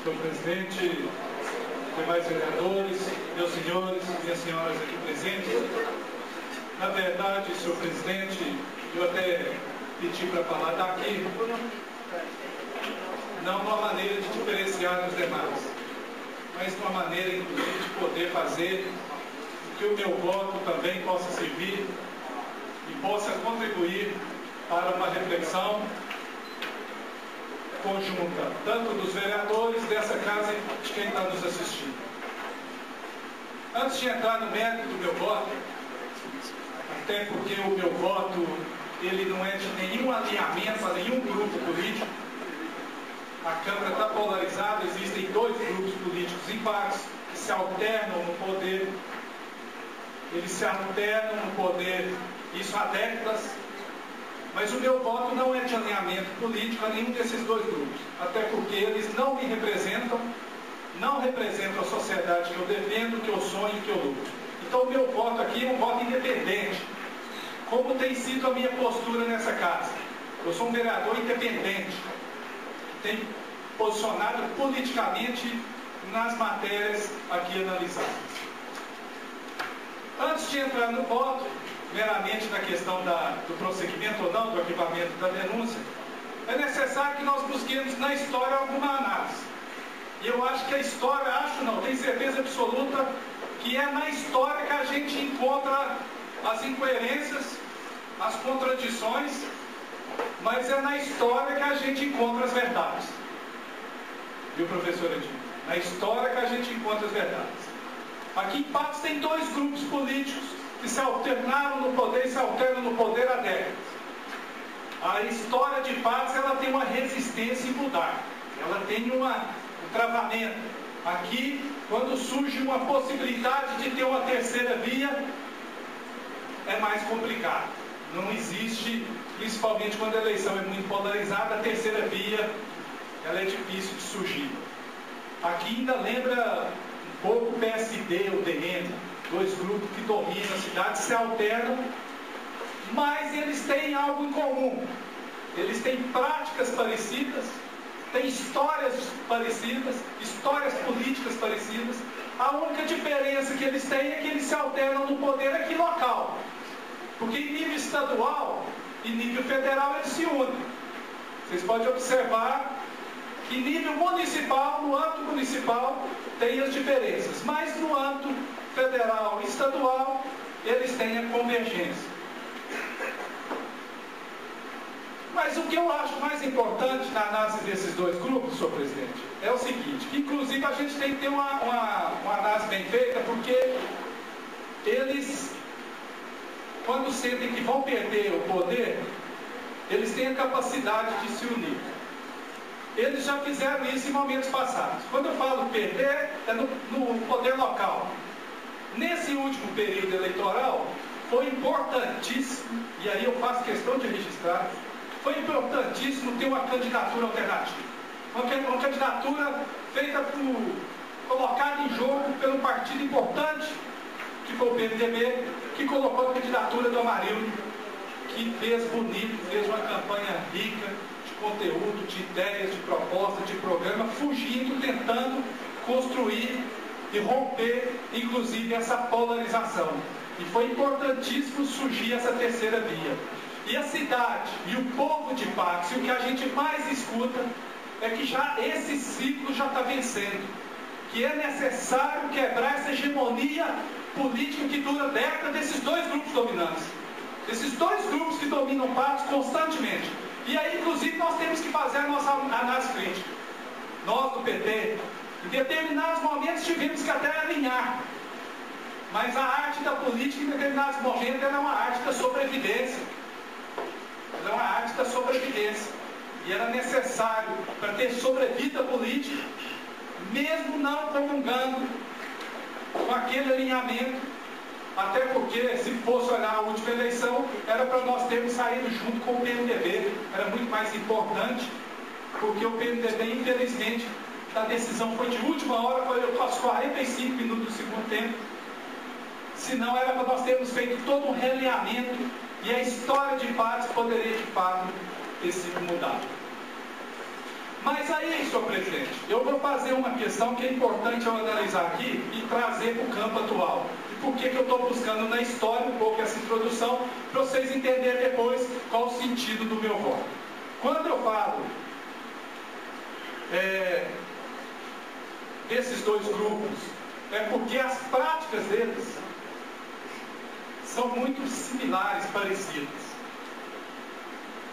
senhor presidente, demais vereadores, meus senhores e minhas senhoras aqui presentes. Na verdade, senhor presidente, eu até pedi para falar daqui, não de uma maneira de diferenciar dos demais, mas de uma maneira, inclusive, de poder fazer que o meu voto também possa servir e possa contribuir para uma reflexão conjunta, tanto dos vereadores dessa casa e de quem está nos assistindo. Antes de entrar no mérito do meu voto, até porque o meu voto ele não é de nenhum alinhamento a nenhum grupo político, a Câmara está polarizada, existem dois grupos políticos em pares que se alternam no poder, isso há décadas. Mas o meu voto não é de alinhamento político a nenhum desses dois grupos, até porque eles não me representam, não representam a sociedade que eu defendo, que eu sonho e que eu luto. Então o meu voto aqui é um voto independente, como tem sido a minha postura nessa casa. Eu sou um vereador independente, que tem posicionado politicamente nas matérias aqui analisadas. Antes de entrar no voto, meramente na questão do prosseguimento ou não do arquivamento da denúncia, é necessário que nós busquemos na história alguma análise. E eu acho que a história, tenho certeza absoluta, que é na história que a gente encontra as incoerências, as contradições, mas é na história que a gente encontra as verdades. Viu, professor Edinho? Na história que a gente encontra as verdades. Aqui em Patos tem dois grupos políticos que se alternaram no poder e se alternam no poder há décadas. A história de Patos, ela tem uma resistência em mudar. Ela tem um travamento. Aqui, quando surge uma possibilidade de ter uma terceira via, é mais complicado. Não existe, principalmente quando a eleição é muito polarizada, a terceira via, ela é difícil de surgir. Aqui ainda lembra um pouco o PSD, o DN, dois grupos que dominam a cidade, se alternam, mas eles têm algo em comum. Eles têm práticas parecidas, têm histórias parecidas, histórias políticas parecidas. A única diferença que eles têm é que eles se alternam no poder aqui local. Porque em nível estadual e nível federal eles se unem. Vocês podem observar que em nível municipal, no âmbito municipal, tem as diferenças. Mas no âmbito federal e estadual, eles têm a convergência. Mas o que eu acho mais importante na análise desses dois grupos, senhor presidente, é o seguinte, que inclusive a gente tem que ter uma análise bem feita, porque eles, quando sentem que vão perder o poder, eles têm a capacidade de se unir. Eles já fizeram isso em momentos passados. Quando eu falo perder, é no poder local. Nesse último período eleitoral, foi importantíssimo, e aí eu faço questão de registrar, foi importantíssimo ter uma candidatura alternativa. Uma candidatura feita colocada em jogo pelo partido importante, que foi o PMDB, que colocou a candidatura do Amarildo, que fez bonito, fez uma campanha rica de conteúdo, de ideias, de propostas, de programa, fugindo, tentando construir e romper, inclusive, essa polarização. E foi importantíssimo surgir essa terceira via. E a cidade e o povo de Patos, e o que a gente mais escuta, é que já esse ciclo já está vencendo. Que é necessário quebrar essa hegemonia política que dura décadas desses dois grupos dominantes. Esses dois grupos que dominam Patos constantemente. E aí, inclusive, nós temos que fazer a nossa análise crítica. Nós, do PT, em determinados momentos tivemos que até alinhar. Mas a arte da política, em determinados momentos, ela é uma arte da sobrevivência. Ela é uma arte da sobrevivência. E era necessário, para ter sobrevida política, mesmo não comungando com aquele alinhamento, até porque, se fosse olhar a última eleição, era para nós termos saído junto com o PMDB. Era muito mais importante, porque o PMDB, infelizmente, a decisão foi de última hora, foi aos 45 minutos do segundo tempo. Senão era para nós termos feito todo um realinhamento e a história de Patos poderia, de fato, ter sido mudada. Mas aí, senhor presidente, eu vou fazer uma questão que é importante eu analisar aqui e trazer para o campo atual. E por que eu estou buscando na história um pouco essa introdução, para vocês entenderem depois qual o sentido do meu voto. Quando eu falo desses dois grupos, é porque as práticas deles são muito similares, parecidas.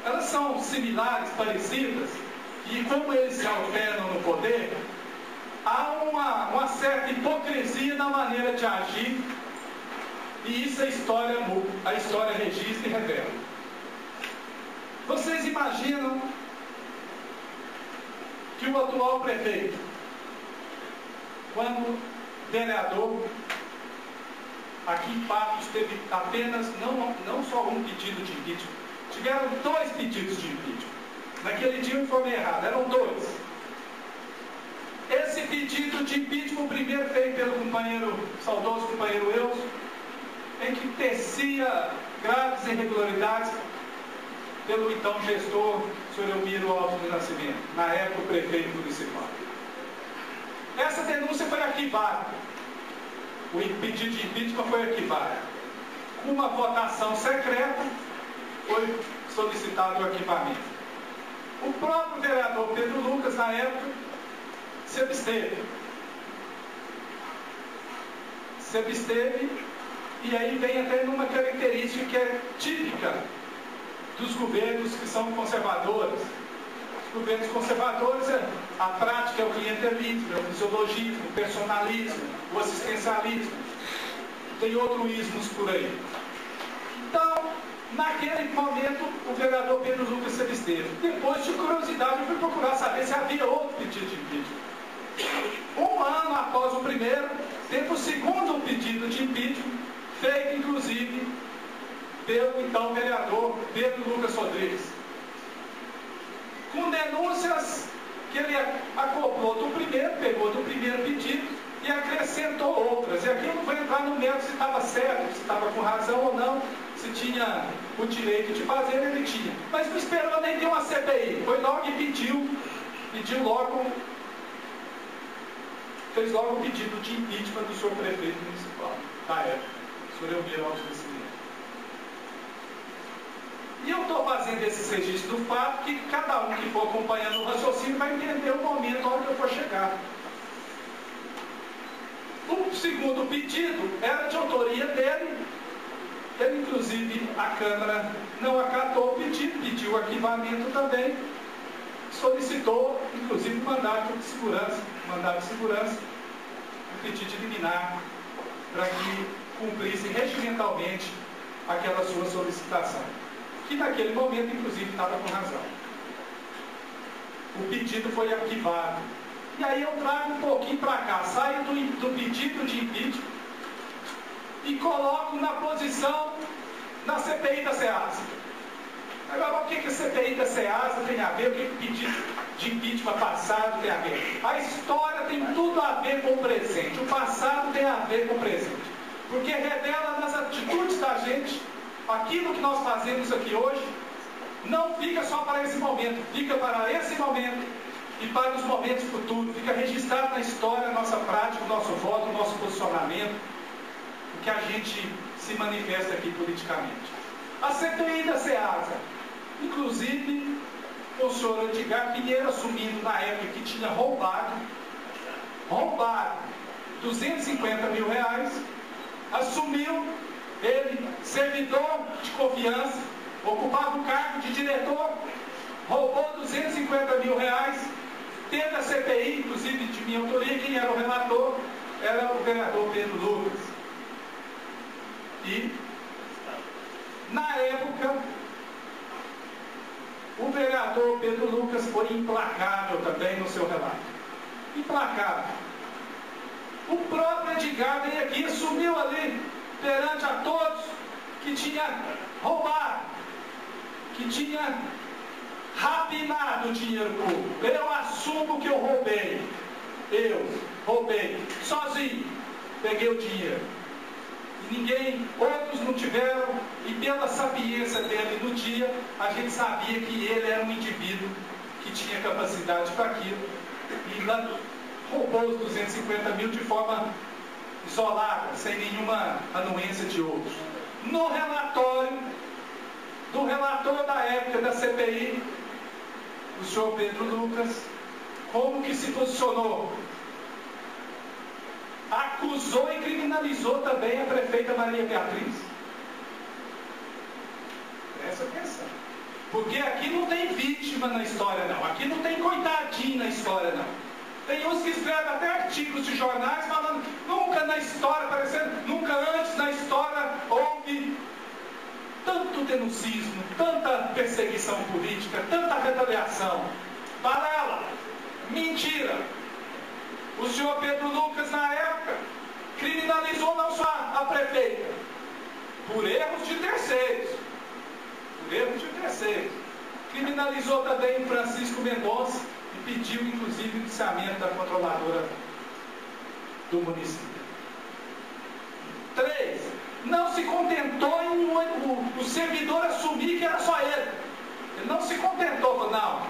Elas são similares, parecidas, e como eles se alternam no poder, há uma certa hipocrisia na maneira de agir, e isso a história registra e revela. Vocês imaginam que o atual prefeito, quando vereador, aqui em Patos teve apenas, não só um pedido de impeachment, tiveram 2 pedidos de impeachment. Naquele dia eu informei errado, eram 2. Esse pedido de impeachment, o primeiro feito pelo saudoso companheiro Elcio, em que tecia graves irregularidades pelo então gestor, senhor Elmiro Alves do Nascimento, na época o prefeito municipal. Essa denúncia foi arquivada. O pedido de impeachment foi arquivado. Com uma votação secreta, foi solicitado o arquivamento. O próprio vereador Pedro Lucas, na época, se absteve. E aí vem até numa característica que é típica dos governos que são conservadores. Os governos conservadores, a prática é o clientelismo, é o fisiologismo, o personalismo, o assistencialismo. Tem outros ismos por aí. Então, naquele momento, o vereador Pedro Lucas se absteve. Depois, de curiosidade, eu fui procurar saber se havia outro pedido de impeachment. 1 ano após o primeiro, teve o segundo pedido de impeachment, feito, inclusive, pelo então vereador Pedro Lucas Rodrigues, com denúncias que ele acoplou do primeiro, pegou do primeiro pedido e acrescentou outras. E aqui eu não vou entrar no mérito se estava certo, se estava com razão ou não, se tinha o direito de fazer, ele tinha. Mas não esperou nem ter uma CPI. Foi logo e pediu logo, fez logo o pedido de impeachment do senhor prefeito municipal, da época, o senhor Elmiro Alves do Nascimento. E eu estou fazendo esse registro do fato que cada um que for acompanhando o raciocínio vai entender o momento onde eu for chegar. O segundo pedido era de autoria dele. Ele, inclusive, a Câmara não acatou o pedido, pediu arquivamento também, solicitou, inclusive, mandato de segurança, um pedido de liminar, para que cumprisse regimentalmente aquela sua solicitação, que naquele momento, inclusive, estava com razão. O pedido foi arquivado. E aí eu trago um pouquinho para cá, saio do pedido de impeachment e coloco na posição na CPI da SEASA. Agora, o que a CPI da SEASA tem a ver? O que o pedido de impeachment passado tem a ver? A história tem tudo a ver com o presente. O passado tem a ver com o presente. Porque revela nas atitudes da gente, aquilo que nós fazemos aqui hoje, não fica só para esse momento, fica para esse momento e para os momentos futuros. Fica registrado na história a nossa prática, o nosso voto, o nosso posicionamento, o que a gente se manifesta aqui politicamente. A CPI da SEASA, inclusive, o senhor Edgar Pinheiro assumindo na época que tinha roubado R$250 mil, assumiu, ele, servidor de confiança, ocupava o cargo de diretor, roubou R$250 mil, teve a CPI, inclusive de minha autoria, quem era o relator era o vereador Pedro Lucas. E, na época, o vereador Pedro Lucas foi implacável também no seu relato. Implacável. O próprio Edgar veio aqui e assumiu ali, perante a todos, que tinha roubado, que tinha rapinado o dinheiro público. Eu assumo que eu roubei. Eu roubei, sozinho, peguei o dinheiro. Outros não tiveram, e pela sapiência dele no dia, a gente sabia que ele era um indivíduo que tinha capacidade para aquilo, e roubou os 250 mil de forma isolada, sem nenhuma anuência de outros. No relatório do relator da época da CPI, o senhor Pedro Lucas, como que se posicionou? Acusou e criminalizou também a prefeita Maria Beatriz. Presta atenção. Porque aqui não tem vítima na história, não. Aqui não tem coitadinho na história, não. Tem uns que escrevem até artigos de jornais falando nunca na história, parecendo, nunca antes na história houve tanto denuncismo, tanta perseguição política, tanta retaliação. Balela, mentira. O senhor Pedro Lucas, na época, criminalizou não só a prefeita, por erros de terceiros. Por erros de terceiros. Criminalizou também o Francisco Mendonça e pediu, inclusive, o indiciamento da controladora do município. 3. Não se contentou em o servidor assumir que era só ele. Ele não se contentou, falou, não.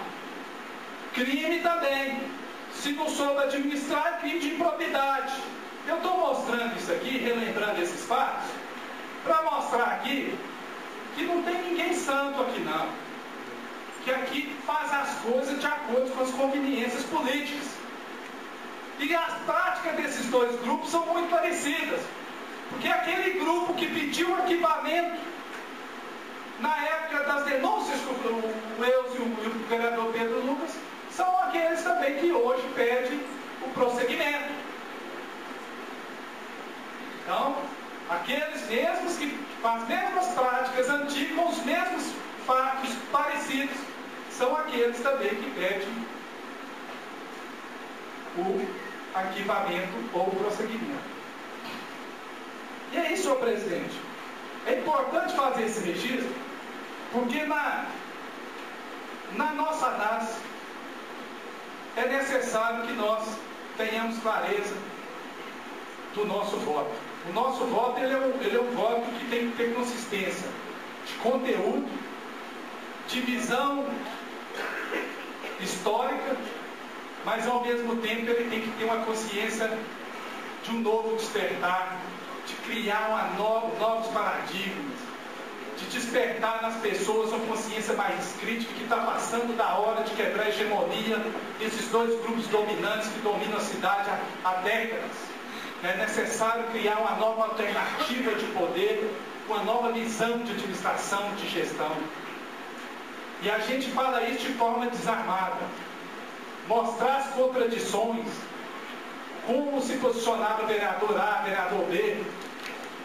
Crime também. Se não soube administrar, é crime de improbidade. Eu estou mostrando isso aqui, relembrando esses fatos, para mostrar aqui que não tem ninguém santo aqui não. Que aqui faz as coisas de acordo com as conveniências políticas. E as práticas desses dois grupos são muito parecidas. Porque aquele grupo que pediu arquivamento na época das denúncias que o Eus e o vereador Pedro Lucas são aqueles também que hoje pedem o prosseguimento. Então, aqueles mesmos que fazem as mesmas práticas antigas, com os mesmos fatos parecidos, são aqueles também que pedem o arquivamento ou o prosseguimento. E aí, senhor presidente, é importante fazer esse registro, porque na nossa análise é necessário que nós tenhamos clareza do nosso voto. O nosso voto ele é um voto que tem que ter consistência de conteúdo, de visão histórica, mas ao mesmo tempo ele tem que ter uma consciência de um novo despertar, de criar novos paradigmas, de despertar nas pessoas uma consciência mais crítica, que está passando da hora de quebrar a hegemonia desses dois grupos dominantes que dominam a cidade há décadas. É necessário criar uma nova alternativa de poder, uma nova visão de administração, de gestão. E a gente fala isso de forma desarmada. Mostrar as contradições, como se posicionava o vereador A, vereador B.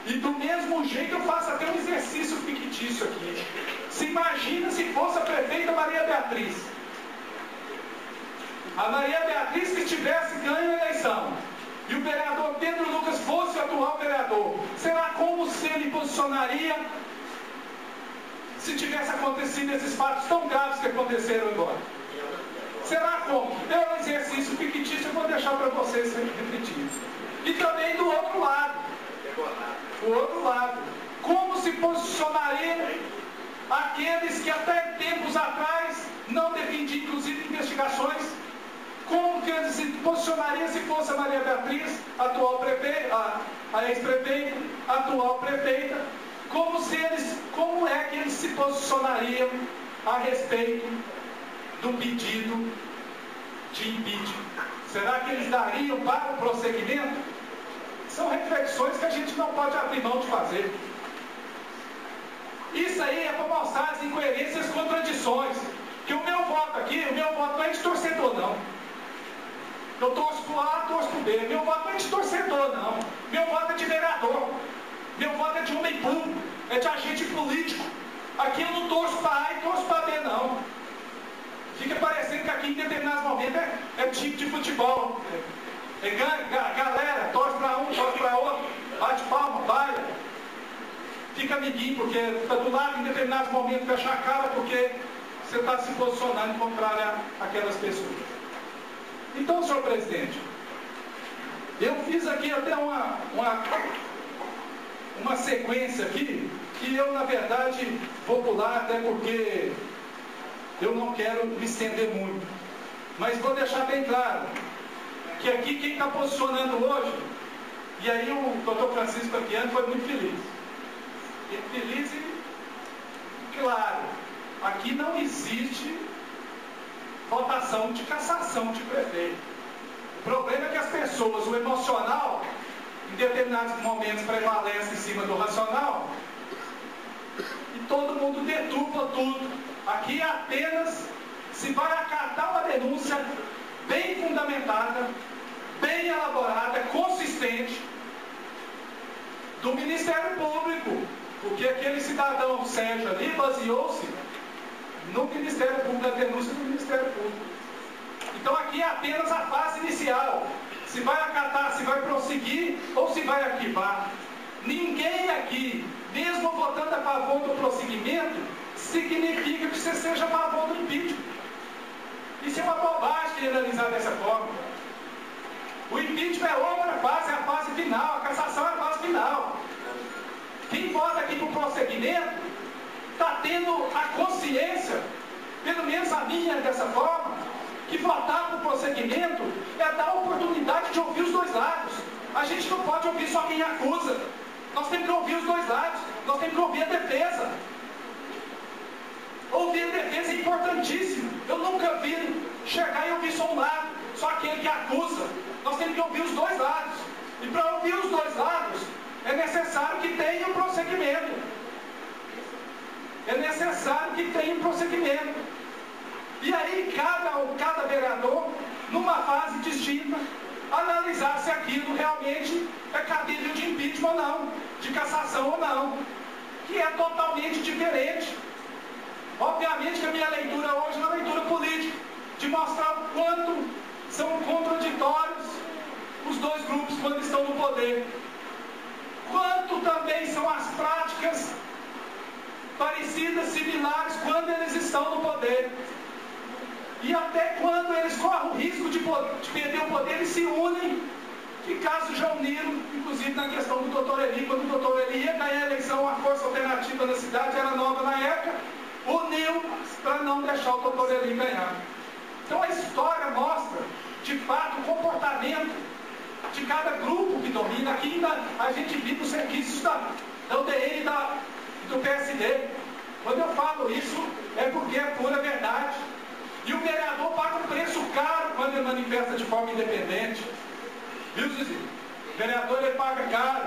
E do mesmo jeito eu faço até um exercício fictício aqui. Se imagina se fosse a prefeita Maria Beatriz. A Maria Beatriz que tivesse ganho a eleição e o vereador Pedro Lucas fosse o atual vereador, será como se ele posicionaria se tivesse acontecido esses fatos tão graves que aconteceram agora? Será como? É um exercício fictício, eu vou deixar para vocês refletirem. E também do outro lado. O outro lado. Como se posicionariam aqueles que até tempos atrás não defendiam, inclusive, investigações? Como que eles se posicionariam se fosse a Maria Beatriz, atual prefeita, a ex-prefeita, atual prefeita? Como é que eles se posicionariam a respeito do pedido de impeachment? Será que eles dariam para o prosseguimento? São reflexões que a gente não pode abrir mão de fazer. Isso aí é para mostrar as incoerências e as contradições. Que o meu voto aqui, o meu voto não é de torcedor, não. Eu torço para o A, torço para o B. Meu voto não é de torcedor, não. Meu voto é de vereador. Meu voto é de homem público. É de agente político. Aqui eu não torço para A e torço para B, não. Fica parecendo que aqui em determinados momentos é time de futebol. Galera, torce para um, torce para outro. Bate palma, baila. Fica amiguinho, porque está do lado em determinados momentos, fecha a cara, porque você está se posicionando contrário àquelas pessoas. Então, senhor presidente, eu fiz aqui até uma sequência aqui, que eu, na verdade, vou pular, até porque eu não quero me estender muito. Mas vou deixar bem claro que aqui aqui quem está posicionando hoje, e aí o doutor Francisco Fabiano foi muito feliz. Feliz e claro, aqui não existe votação de cassação de prefeito. O problema é que as pessoas, o emocional, em determinados momentos prevalece em cima do racional, e todo mundo deturpa tudo. Aqui apenas se vai acatar uma denúncia bem fundamentada, bem elaborada, consistente, do Ministério Público, porque aquele cidadão Sérgio ali baseou-se no Ministério Público, da denúncia do Ministério Público. Então aqui é apenas a fase inicial, se vai acatar, se vai prosseguir ou se vai arquivar. Ninguém aqui, mesmo votando a favor do prosseguimento, significa que você seja a favor do impeachment. Isso é uma bobagem generalizar dessa forma. O impeachment é outra fase, é a fase final, a cassação é a fase final. Quem vota aqui para o prosseguimento está tendo a consciência, pelo menos a minha dessa forma, que votar para o prosseguimento é dar a oportunidade de ouvir os dois lados. A gente não pode ouvir só quem acusa. Nós temos que ouvir os dois lados. Nós temos que ouvir a defesa. Ouvir a defesa é importantíssimo. Eu nunca vi chegar e ouvir só um lado, só aquele que acusa. Nós temos que ouvir os dois lados. E para ouvir os dois lados, é necessário que tenha um prosseguimento. É necessário que tenha um prosseguimento. E aí cada vereador, numa fase distinta, analisar se aquilo realmente é cabível de impeachment ou não, de cassação ou não, que é totalmente diferente. Obviamente que a minha leitura hoje é uma leitura política, de mostrar o quanto são contraditórios os dois grupos quando estão no poder, quanto também são as práticas parecidas, similares, quando eles estão no poder. E até quando eles correm o risco de perder o poder, eles se unem, que caso já uniram, inclusive na questão do doutor Eli, quando o doutor Eli ia ganhar a eleição, a força alternativa da cidade era nova na época, uniu para não deixar o doutor Eli ganhar. Então a história mostra, de fato, o comportamento de cada grupo que domina. Aqui ainda a gente vive os requisitos da UDN e do PSD. Quando eu falo isso, é porque é pura verdade. E o vereador paga um preço caro quando ele manifesta de forma independente. Viu, Zizi? O vereador ele paga caro.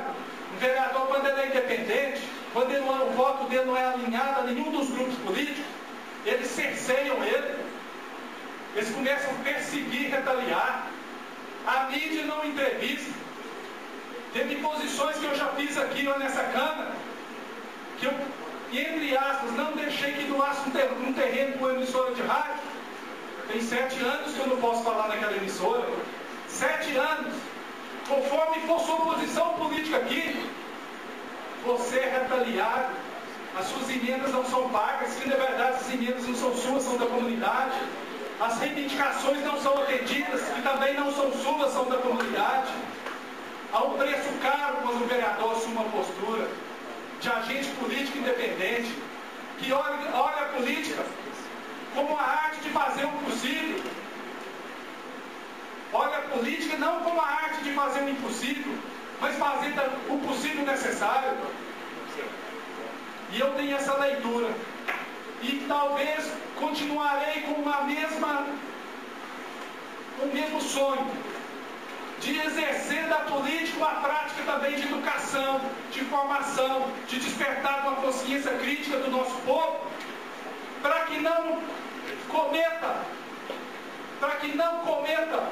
O vereador, quando ele é independente, quando o voto dele não é alinhado a nenhum dos grupos políticos, eles cerceiam ele. Eles começam a perseguir, retaliar. A mídia não entrevista. Teve posições que eu já fiz aqui nessa Câmara, que eu, entre aspas, não deixei que doasse um terreno para uma emissora de rádio. Tem 7 anos que eu não posso falar naquela emissora. 7 anos. Conforme for sua posição política aqui, você é retaliado. As suas emendas não são pagas, que na verdade as emendas não são suas, são da comunidade. As reivindicações não são atendidas, que também não são suas, são da comunidade. Há um preço caro quando o vereador assume uma postura de agente político independente, que olha a política como a arte de fazer o possível. Olha a política não como a arte de fazer o impossível, mas fazer o possível necessário. E eu tenho essa leitura. E talvez continuarei com o mesmo sonho de exercer da política uma prática também de educação, de formação, de despertar uma consciência crítica do nosso povo, para que não cometa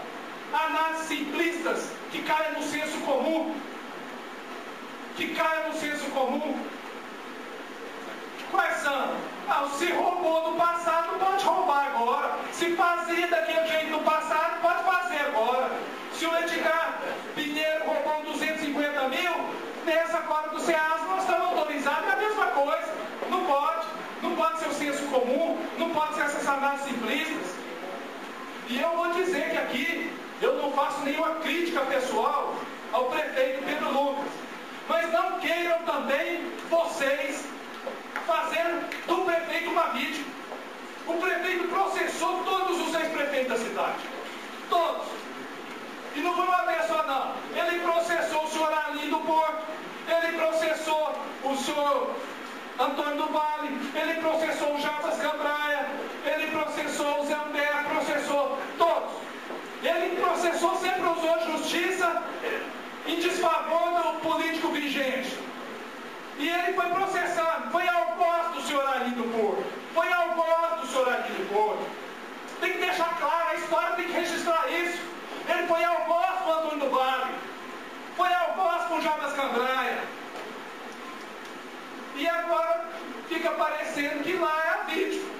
análises simplistas que caia no senso comum. Quais são? Se roubou no passado, pode roubar agora. Se fazia daquele jeito no passado, pode fazer agora. Se o Edgar Pinheiro roubou 250 mil, nessa agora do SEAS nós estamos autorizados, é a mesma coisa. Não pode. Não pode ser o senso comum, não pode ser essas análises simplistas. E eu vou dizer que aqui eu não faço nenhuma crítica pessoal ao prefeito Pedro Lucas. Mas não queiram também vocês fazendo do prefeito uma vítima. O prefeito processou todos os ex-prefeitos da cidade. Todos. E não foi uma vez só, não. Ele processou o senhor Arlindo Porto, ele processou o senhor Antônio do Vale, ele processou o Jarbas Cambraia, ele processou o Zé Humberto, processou todos. Ele processou, sempre usou justiça em desfavor do político vigente. E ele foi processado, foi algoz do senhor Arlindo Porto, foi algoz do senhor Arlindo Porto. Tem que deixar claro, a história tem que registrar isso. Ele foi algoz com o Antônio do Vale, foi algoz com o Jarbas Cambraia. E agora fica parecendo que lá é a vítima.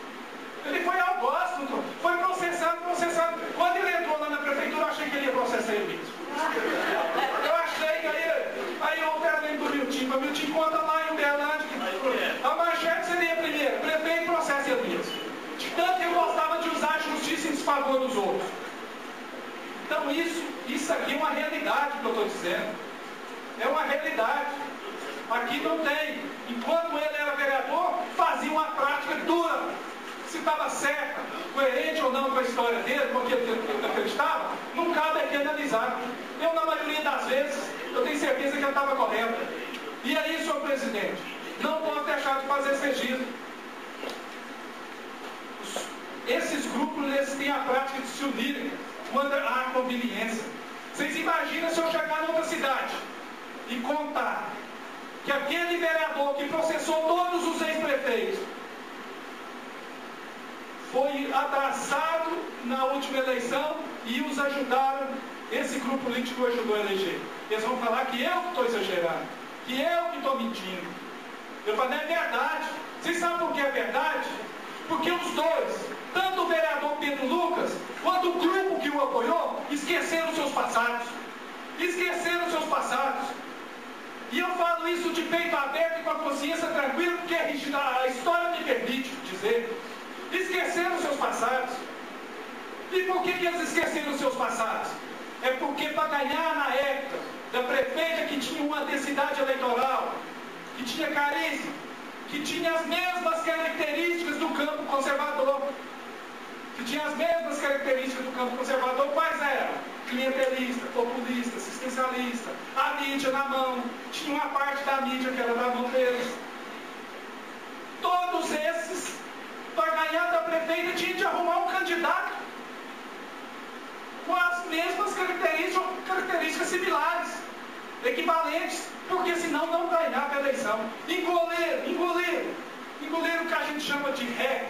Ele foi algoz, foi processado. Quando ele entrou lá na prefeitura, eu achei que ele ia processar ele mesmo. Eu achei que aí eu lembro do Milton conta lá em Uberlândia que a manchete seria primeiro, prefeito processa ele mesmo. De tanto que ele gostava de usar a justiça em desfavor dos outros. Então isso aqui é uma realidade que eu estou dizendo. É uma realidade. Aqui não tem. Enquanto ele era vereador, fazia uma prática dura. Se estava certa, coerente ou não com a história dele, com aquilo que ele acreditava, não cabe aqui analisar. Eu, na maioria das vezes, eu tenho certeza que ele estava correto. E aí, senhor presidente, não posso deixar de fazer esse registro. Esses grupos, eles têm a prática de se unirem quando há conveniência. Vocês imaginam se eu chegar em outra cidade e contar que aquele vereador que processou todos os ex-prefeitos foi abraçado na última eleição e os ajudaram, esse grupo político ajudou a eleger. Eles vão falar que eu que estou exagerando, que eu que estou mentindo. Eu falo, não é verdade. Vocês sabem por que é verdade? Porque os dois, tanto o vereador Pedro Lucas, quanto o grupo que o apoiou, esqueceram seus passados. Esqueceram seus passados. E eu falo isso de peito aberto e com a consciência tranquila, porque a história me permite dizer. Esqueceram seus passados. E por que eles esqueceram seus passados? É porque para ganhar na época da prefeita que tinha uma densidade eleitoral, que tinha carisma, que tinha as mesmas características do campo conservador, quais eram? Clientelista, populista, assistencialista, a mídia na mão, tinha uma parte da mídia que era da mão deles. Todos esses, para ganhar da prefeita, tinha de arrumar um candidato com as mesmas características similares, equivalentes, porque senão não ganhava a eleição. Engoliram o que a gente chama de ré.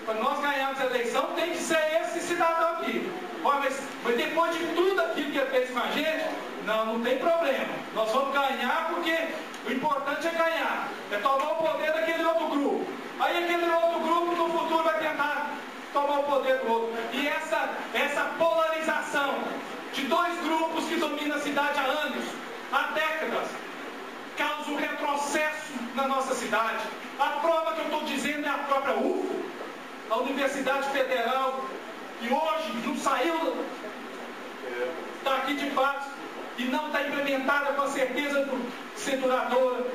Para nós ganharmos a eleição, tem que ser esse cidadão aqui. Mas depois de tudo aquilo que ele fez com a gente, não tem problema. Nós vamos ganhar porque o importante é ganhar. É tomar o poder daquele outro grupo. Aí aquele outro grupo no futuro vai tentar tomar o poder do outro. E essa polarização de dois grupos que dominam a cidade há anos, há décadas, causa um retrocesso na nossa cidade. A prova que eu estou dizendo é a própria UFO, a Universidade Federal, que hoje não saiu daqui de fato e não está implementada com a certeza de ser duradoura.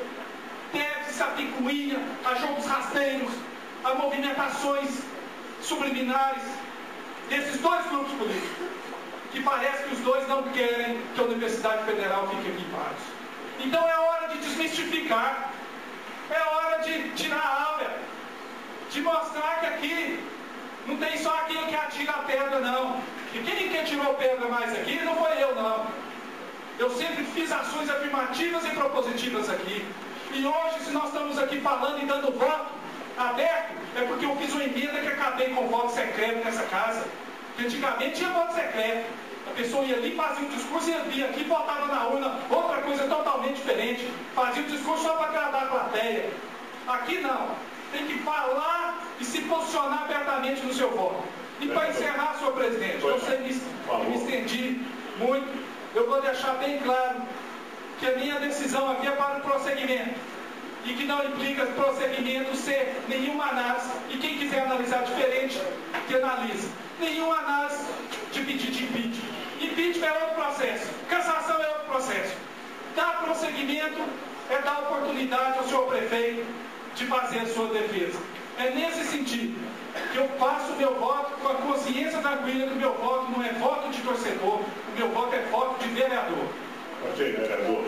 Deve-se a picuinha, a jogos rasteiros, a movimentações subliminares desses dois grupos políticos, que parece que os dois não querem que a Universidade Federal fique aqui em paz. Então é hora de desmistificar, é hora de tirar a áurea, de mostrar que aqui não tem só aquilo que atira a pedra, não. E quem que atirou pedra mais aqui não foi eu, não. Eu sempre fiz ações afirmativas e propositivas aqui. E hoje, se nós estamos aqui falando e dando voto aberto, é porque eu fiz uma emenda que acabei com voto secreto nessa casa. Porque antigamente tinha voto secreto. A pessoa ia ali, fazia um discurso, ia vir aqui, votava na urna, outra coisa totalmente diferente. Fazia o discurso só para agradar a plateia. Aqui não. Tem que falar e se posicionar abertamente no seu voto. E para encerrar, senhor presidente, eu sei que me estendi muito, eu vou deixar bem claro que a minha decisão aqui é para o prosseguimento. E que não implica prosseguimento ser nenhuma análise, e quem quiser analisar diferente, que analise. Nenhuma análise de pedido de impeachment. Impeachment é outro processo, cassação é outro processo. Dar prosseguimento é dar oportunidade ao senhor prefeito de fazer a sua defesa. é nesse sentido que eu passo o meu voto com a consciência tranquila que o meu voto não é voto de torcedor, o meu voto é voto de vereador. Ok, vereador.